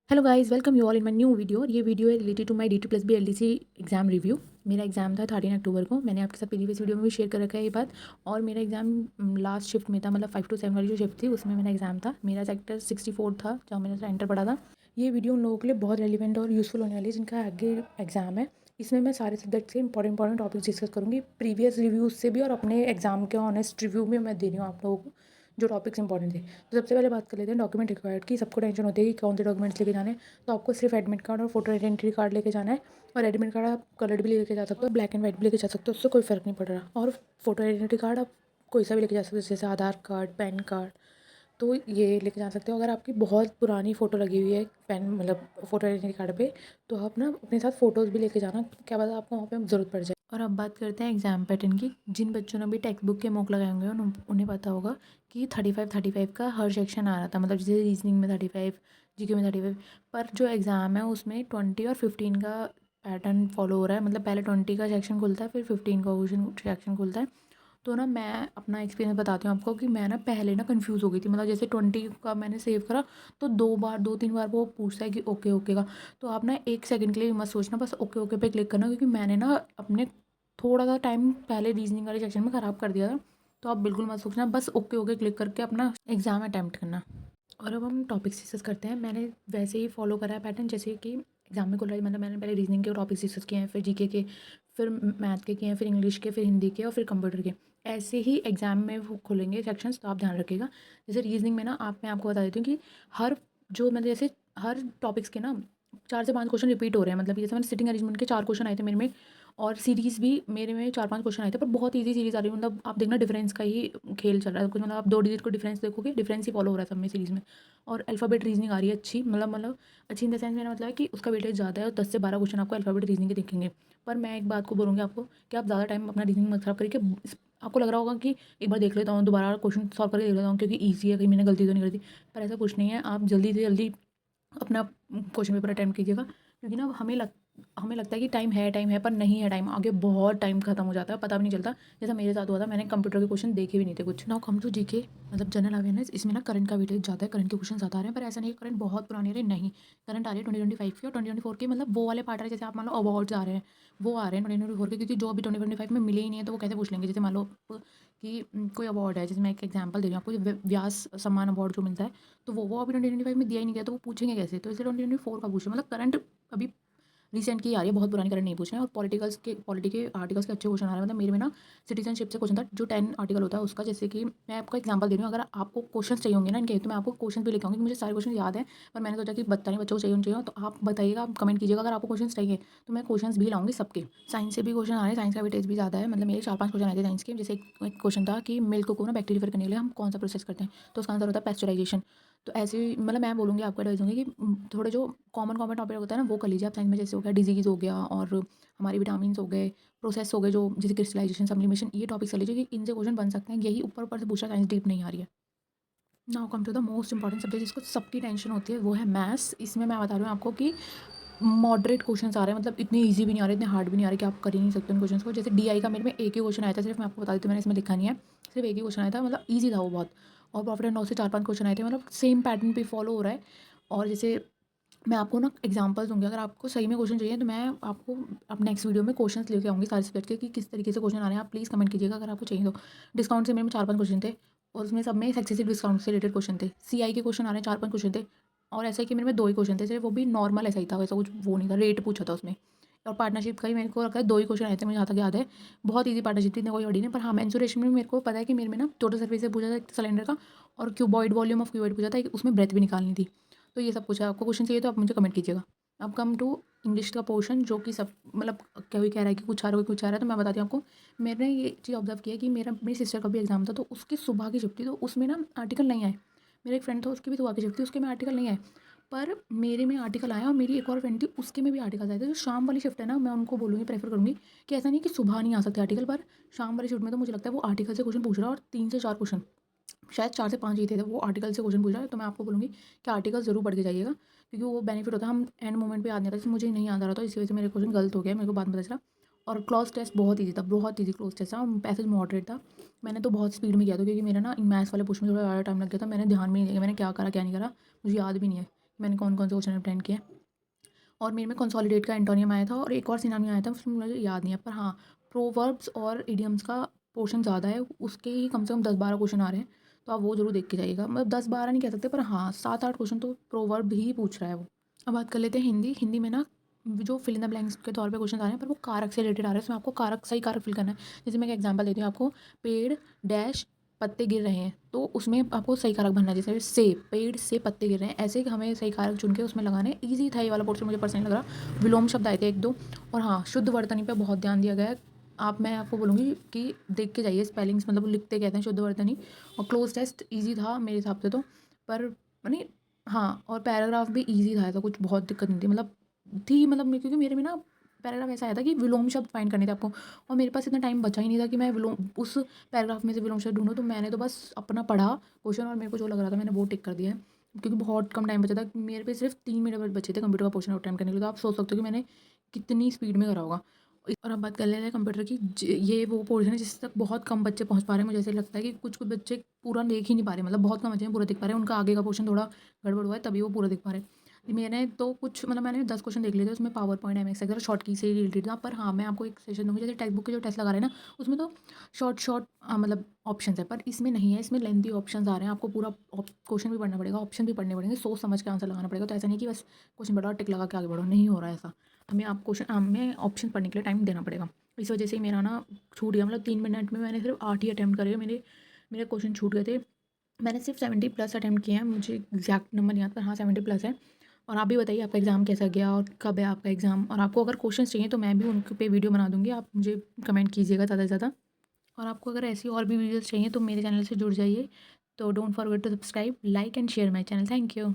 Hello guys, welcome you all in my new video. ये video है related to my DT+B LDC exam review. मेरा exam था 13 अक्टूबर को। मैंने आपके साथ प्रीवियस वीडियो में भी शेयर कर रखा है ये बात। और मेरा एग्जाम लास्ट शिफ्ट में था, मतलब 5 to 7 वाली जो शिफ्ट थी उसमें मेरा एग्जाम था। मेरा सेक्टर 64 था जहाँ मेरा सेंटर पड़ा था। ये वीडियो उन लोगों के लिए बहुत रेलिवेंट और यूज़फुल होने वाली है जिनका आगे एग्जाम है। इसमें मैं सारे सब्जेक्ट से इंपॉर्टेंट टॉपिक्स डिस्कस करूँगी, प्रीवियस रिव्यूज़ से भी और अपने एग्जाम के ऑनेस्ट रिव्यू में मैं दे रही हूँ आप लोगों को जो टॉपिक्स इंपॉर्टेंट थे। तो सबसे पहले बात कर लेते हैं डॉक्यूमेंट रिक्वायर्ड की। सबको टेंशन होती है कि कौन से डॉक्यूमेंट्स लेके जाने हैं। तो आपको सिर्फ एडमिट कार्ड और फोटो आइडेंटिटी कार्ड लेके जाना है। और एडमिट कार्ड आप कलर्ड भी लेके जा सकते हो, ब्लैक एंड वाइट भी लेके जा सकते हो, उससे कोई फ़र्क नहीं पड़ रहा। और फोटो आइडेंटिटी कार्ड आप कोई सा भी लेके जा सकते हो, जैसे आधार कार्ड, पैन कार्ड, तो ये लेके जा सकते हो। अगर आपकी बहुत पुरानी फ़ोटो लगी हुई है पैन मतलब फ़ोटो आइडेंटिटी कार्ड पे, तो आप ना अपने साथ फ़ोटोज़ भी लेके जाना, क्या पता आपको वहाँ पे ज़रूरत पड़ जाए। और अब बात करते हैं एग्ज़ाम पैटर्न की। जिन बच्चों ने भी टेक्स्ट बुक के मॉक लगाए होंगे उन्हें पता होगा कि 35 का हर सेक्शन आ रहा था, मतलब जैसे रीजनिंग में 35, जीके में 35। पर जो एग्ज़ाम है उसमें 20 और 15 का पैटर्न फॉलो हो रहा है। मतलब पहले 20 का सेक्शन खुलता है, फिर 15 का क्वेश्चन सेक्शन खुलता है। तो ना मैं अपना एक्सपीरियंस बताती हूँ आपको कि मैं ना पहले ना कंफ्यूज हो गई थी। मतलब जैसे 20 का मैंने सेव करा तो 2 3 बार वो पूछता है कि ओके ओके का। तो आप ना 1 सेकंड के लिए मत सोचना, बस ओके ओके पे क्लिक करना, क्योंकि मैंने ना अपने थोड़ा सा टाइम पहले रीजनिंग वाले सेक्शन में ख़राब कर दिया था। तो आप बिल्कुल मत सोचना, बस ओके ओके क्लिक करके अपना एग्ज़ाम अटैम्प्ट करना। और अब हम टॉपिक्स डिस्कस करते हैं। मैंने वैसे ही फॉलो करा है पैटर्न, जैसे कि एग्जाम में खुल रहा है। मतलब मैंने पहले रीजनिंग के टॉपिक्स डिस्कस किए हैं, फिर जीके के, फिर मैथ के किए हैं, फिर इंग्लिश के, फिर हिंदी के और फिर कंप्यूटर के। ऐसे ही एग्जाम में वो खुलेंगे सेक्शंस, तो आप ध्यान रखिएगा। जैसे रीजनिंग में ना मैं आपको बता देती हूँ कि हर जो मतलब जैसे हर टॉपिक्स के ना 4 से 5 क्वेश्चन रिपीट हो रहे हैं। मतलब जैसे मैंने सिटिंग अरेंजमेंट के 4 क्वेश्चन आए थे मेरे में, और सीरीज़ भी मेरे में 4 5 क्वेश्चन आए थे, पर बहुत ईजी सीरीज़ आ रही है। मतलब आप देखना डिफरेंस का ही खेल चल रहा है कुछ। मतलब आप 2 डिजिट को डिफरेंस देखोगे, डिफरेंस ही फॉलो हो रहा है सब में सीरीज़ में। और अल्फ़ाबेट रीजनिंग आ रही है अच्छी, मतलब अच्छी इन द सेंस मेरा मतलब है कि उसका वेटेज ज़्यादा है और 10 से 12 क्वेश्चन आपको अल्फ़ाबेट रीजनिंग के दिखेंगे। पर मैं एक बात को बोलूँगी आपको कि आप ज़्यादा टाइम अपना रीजनिंग मत खराब करिए। कि आपको लग रहा होगा कि एक बार देख लेता हूँ, दोबारा क्वेश्चन सॉल्व करके देख लेता हूँ क्योंकि ईजी है, कहीं मैंने गलती तो नहीं कर दी। पर ऐसा कुछ नहीं है। आप जल्दी से जल्दी अपना क्वेश्चन पेपर अटेम्प्ट कीजिएगा, क्योंकि ना हमें लगता है कि टाइम है, पर नहीं है टाइम। आगे बहुत टाइम खत्म हो जाता है, पता भी नहीं चलता। जैसा मेरे साथ हुआ था, मैंने कंप्यूटर के क्वेश्चन देखे भी नहीं थे कुछ। नाउ कम टू जीके, मतलब जनरल अवेयरनेस। इसमें ना करंट का वेटेज ज़्यादा है, करंट के क्वेश्चन ज़्यादा आ रहे हैं। पर ऐसा नहीं है करंट बहुत पुराने आ रहे हैं, नहीं। करंट आ रही है 2025 के और 2024 के, मतलब वो वाले पार्ट आ रहे हैं। जैसे आप मान लो अवार्ड्स आ रहे हैं, वो आ रहे हैं 2024 के, क्योंकि जो अभी 2025 में मिले ही नहीं है तो वो कैसे पूछ लेंगे। जैसे मान लो कि कोई अवार्ड है, जैसे मैं एक एग्जांपल दे रही हूँ आपको, व्यास सम्मान अवार्ड जो मिलता है, तो वो अभी 2025 में दिया ही नहीं गया, तो वो पूछेंगे कैसे। तो इसलिए 2024 का पूछे, मतलब करंट अभी रिसेंट की आ रही है, बहुत पुरानी करंट नहीं पूछ रहे हैं। और पॉलिटी के आर्टिकल्स के अच्छे क्वेश्चन आ रहे हैं। मतलब मेरे में ना सिटीजनशिप से क्वेश्चन था, जो 10 आर्टिकल होता है उसका। जैसे कि मैं आपको एग्जांपल दे रही हूँ, अगर आपको क्वेश्चन चाहिए होंगे ना इनके, तो मैं आपको क्वेश्चन भी लेके आऊँगी। मुझे सारे क्वेश्चन याद है, पर मैंने सोचा कि बताने बच्चों को चाहिए होने चाहिए, तो आप बताइएगा, आप कमेंट कीजिएगा अगर आपको क्वेश्चन चाहिए, तो मैं क्वेश्चन भी लाऊंगी सबके। साइंस से भी क्वेश्चन आ रहे हैं, साइंस का वेटेज भी ज़्यादा है। मतलब मेरे 4 5 क्वेश्चन आए थे साइंस के। जैसे एक क्वेश्चन था कि मिल्क को ना बैक्टीरिया करने के लिए हम कौन सा प्रोसेस करते हैं, तो उसका आंसर होता है पैस्चराइजेशन। तो ऐसे ही मतलब मैं बोलूँगी, आपको एडवाइस दूँगी कि थोड़े जो कॉमन टॉपिक होता है ना, वो कर लीजिए आप साइंस में। जैसे हो गया डिजीज़ हो गया, और हमारे विटामिन्स हो गए, प्रोसेस हो गए, जो जैसे क्रिस्टलाइजेशन, सब्लिमेशन, ये टॉपिक्स कर लीजिए कि इनसे क्वेश्चन बन सकते हैं। यही ऊपर ऊपर से पूछा, साइंस डीप नहीं आ रही है। Now come to the most important subject जिसको सबकी टेंशन होती है, वो है मैथ्स। इसमें मैं बता रही हूँ आपको कि मॉडरेट क्वेश्चंस आ रहे हैं। मतलब इतने इजी भी नहीं आ रहे, इतने हार्ड भी नहीं आ रहे कि आप कर ही नहीं सकते उन क्वेश्चंस को। जैसे डीआई का मेरे में एक ही क्वेश्चन आया था सिर्फ, मैं आपको बता देती हूँ, मैंने इसमें लिखा नहीं है। सिर्फ एक ही क्वेश्चन आया था, मतलब ईजी था वो बहुत। और प्रॉफिट एंड लॉस से 4 5 क्वेश्चन आए थे, मतलब सेम पैटर्न पे फॉलो हो रहा है। और जैसे मैं आपको ना एग्जांपल्स दूँगी, अगर आपको सही में क्वेश्चन चाहिए तो मैं आपको अब नेक्स्ट वीडियो में क्वेश्चंस लेके आऊँगी सारे सब्जेक्ट के, कि किस तरीके से क्वेश्चन आ रहे हैं। आप प्लीज़ कमेंट कीजिएगा अगर आपको चाहिए तो। डिस्काउंट से मेरे में 4 5 क्वेश्चन थे, और उसमें सब में एक्सेसिव डिस्काउंट से रिलेटेड क्वेश्चन थे। सीआई के क्वेश्चन आ रहे हैं, 4 5 क्वेश्चन थे। और ऐसा है कि मेरे में 2 ही क्वेश्चन थे सिर्फ, वो भी नॉर्मल ऐसा ही था, वैसा कुछ वो नहीं था, रेट पूछा था उसमें। और पार्टनरशिप का ही मेरे को रखा है, 2 ही क्वेश्चन आए थे मुझे जहाँ तक याद है। बहुत ईज़ी पार्टनरशिप थी, इतना कोई बड़ी नहीं। पर हाँ, मेंसुरेशन में मेरे को पता है कि मेरे में ना टोटल सर्फेस से पूछा था एक सिलेंडर का, और क्यूबॉइड, वॉल्यूम ऑफ क्यूबॉइड पूछा था, एक उसमें ब्रेथ भी निकालनी थी। तो ये सब पूछा है। आपको क्वेश्चन चाहिए तो आप मुझे कमेंट कीजिएगा। अब कम टू इंग्लिश का पोर्शन, जो कि सब मतलब कोई कह रहा है कि कुछ आ रहा है, कोई कुछ आ रहा है, तो मैं बताती हूँ आपको। मैंने ये चीज़ ऑब्जर्व किया कि मेरी सिस्टर का भी एग्जाम था, तो उसकी सुबह की शिफ्ट थी, तो उसमें ना आर्टिकल नहीं आए। मेरा एक फ्रेंड था, उसकी भी सुबह की शिफ्ट थी, उसके में आर्टिकल नहीं आए। पर मेरे में आर्टिकल आया, और मेरी एक और फ्रेंड थी, उसके में भी आर्टिकल आए थे। जो शाम वाली शिफ्ट है ना, मैं उनको बोलूँगी, प्रेफर करूँगी कि ऐसा नहीं कि सुबह नहीं आ सकते आर्टिकल, पर शाम वाली शिफ्ट में तो मुझे लगता है वो आर्टिकल से क्वेश्चन पूछ रहा है, और 3 से 4 क्वेश्चन, शायद 4 से 5 ही थे, वो आर्टिकल से क्वेश्चन पूछ रहा है। तो मैं आपको बोलूँगी कि आर्टिकल ज़रूर पढ़ के जाइएगा, क्योंकि वो बेनिफिट होता है। हम एंड मोमेंट पे याद नहीं आता, जैसे मुझे नहीं याद आ रहा था, इसी वजह से मेरे क्वेश्चन गलत हो गया, मेरे को बाद में पता चला। और क्लॉज टेस्ट बहुत ईजी था, बहुत ईजी क्लॉज टेस्ट था, पैसेज मॉडरेट था। मैंने तो बहुत स्पीड में किया था, क्योंकि मेरा ना मैथ्स वाले पोर्शन में थोड़ा ज़्यादा टाइम लग गया था। मैंने ध्यान में नहीं दिया मैंने क्या करा क्या नहीं करा, मुझे याद भी नहीं है मैंने कौन कौन से क्वेश्चन अटेंड किए। और मेरे में कंसोलिडेट का एंटोनियम आया था और एक और सिनोनिम आया था, उसमें मुझे याद नहीं है, पर हाँ प्रोवर्ब्स और इडियम्स का पोर्शन ज़्यादा है, उसके ही कम से कम 10-12 क्वेश्चन आ रहे हैं, तो आप वो जरूर देख के जाइएगा। मतलब 10-12 नहीं कह सकते, पर हाँ 7-8 क्वेश्चन तो प्रोवर्ब ही पूछ रहा है वो। अब बात कर लेते हैं हिंदी। हिंदी में ना जो फिल इन द ब्लैंक्स के तौर पे क्वेश्चन आ रहे हैं, पर वो कारक से रिलेटेड आ रहे हैं, उसमें आपको कारक सही कारक फिल करना है। जैसे मैं एक एग्जांपल देती हूँ आपको, पेड़ डैश पत्ते गिर रहे हैं, तो उसमें आपको सही कारक भरना है। जैसे सेब, पेड़ से पत्ते गिर रहे हैं, ऐसे हमें सही कारक चुन के उसमें लगाने। ईजी था ये वाला पोर्शन, मुझे पर्सनली लग रहा। विलोम शब्द आए थे 1-2। और हाँ शुद्ध वर्तनी पे बहुत ध्यान दिया गया है। मैं आपको बोलूँगी कि देख के जाइए स्पेलिंग्स, मतलब वो लिखते कहते हैं शुद्ध वर्तनी। और क्लोज टेस्ट ईजी था मेरे हिसाब से तो, पर यानी हाँ, और पैराग्राफ भी ईजी था, ऐसा कुछ बहुत दिक्कत नहीं थी। क्योंकि मेरे में ना पैराग्राफ ऐसा आया था कि विलोम शब्द फाइंड करने थे आपको, और मेरे पास इतना टाइम बचा ही नहीं था कि मैं विलोम उस पैराग्राफ में से विलोम शब्द ढूंढूँ। तो मैंने तो बस अपना पढ़ा क्वेश्चन और मेरे को जो लग रहा था मैंने वो टिक कर दिया है, क्योंकि बहुत कम टाइम बचा था मेरे पे, सिर्फ 3 मिनट बचे थे कंप्यूटर का पोर्शन अटेम्प्ट करने के लिए। तो आप सोच सकते हो कि मैंने कितनी स्पीड में करा होगा। और अब बात कर लेते हैं कंप्यूटर की। ये वो पोर्शन है जिस तक बहुत कम बच्चे पहुंच पा रहे हैं। मुझे ऐसे लगता है कि कुछ कुछ बच्चे पूरा देख ही नहीं पा रहे, मतलब बहुत कम बच्चे हैं पूरा देख पा रहे हैं, उनका आगे का पोर्शन थोड़ा गड़बड़ हुआ है तभी वो पूरा देख पा रहे हैं। मैंने तो कुछ मतलब मैंने 10 क्वेश्चन देख लिए थे, उसमें power point MX excel short key से रिलेटेड था। पर हाँ मैं आपको एक सजेशन दूंगी, जैसे टेक्स्ट बुक के जो टेस्ट लगा रहे हैं ना, उसमें तो शॉर्ट शॉर्ट मतलब ऑप्शन है, पर इसमें नहीं है। इसमें लेंथी ऑप्शन आ रहे हैं, आपको पूरा क्वेश्चन भी पढ़ना पड़ेगा, ऑप्शन भी पढ़ने पड़ेंगे, सोच समझ के आंसर लगाना पड़ेगा। तो ऐसा नहीं कि बस क्वेश्चन पढ़ा और टिक लगा के आगे बढ़ो, नहीं हो रहा है ऐसा। हमें ऑप्शन पढ़ने के लिए टाइम देना पड़ेगा। इस वजह से ही मेरा ना छूट गया, मतलब 3 मिनट में मैंने सिर्फ 8 ही अटैम्प्ट करे, मेरे क्वेश्चन छूट गए थे। मैंने सिर्फ 70+ अटैम्प्ट किए हैं, मुझे एग्जैक्ट नंबर नहीं याद, पर हाँ 70+ है। और आप भी बताइए आपका एग्ज़ाम कैसा गया और कब है आपका एग्ज़ाम, और आपको अगर क्वेश्चंस चाहिए तो मैं भी उन पे वीडियो बना दूँगी, आप मुझे कमेंट कीजिएगा ज़्यादा से ज़्यादा। और आपको अगर ऐसी और भी वीडियोज़ चाहिए तो मेरे चैनल से जुड़ जाइए। तो don't forget to subscribe, like and share my channel. Thank you.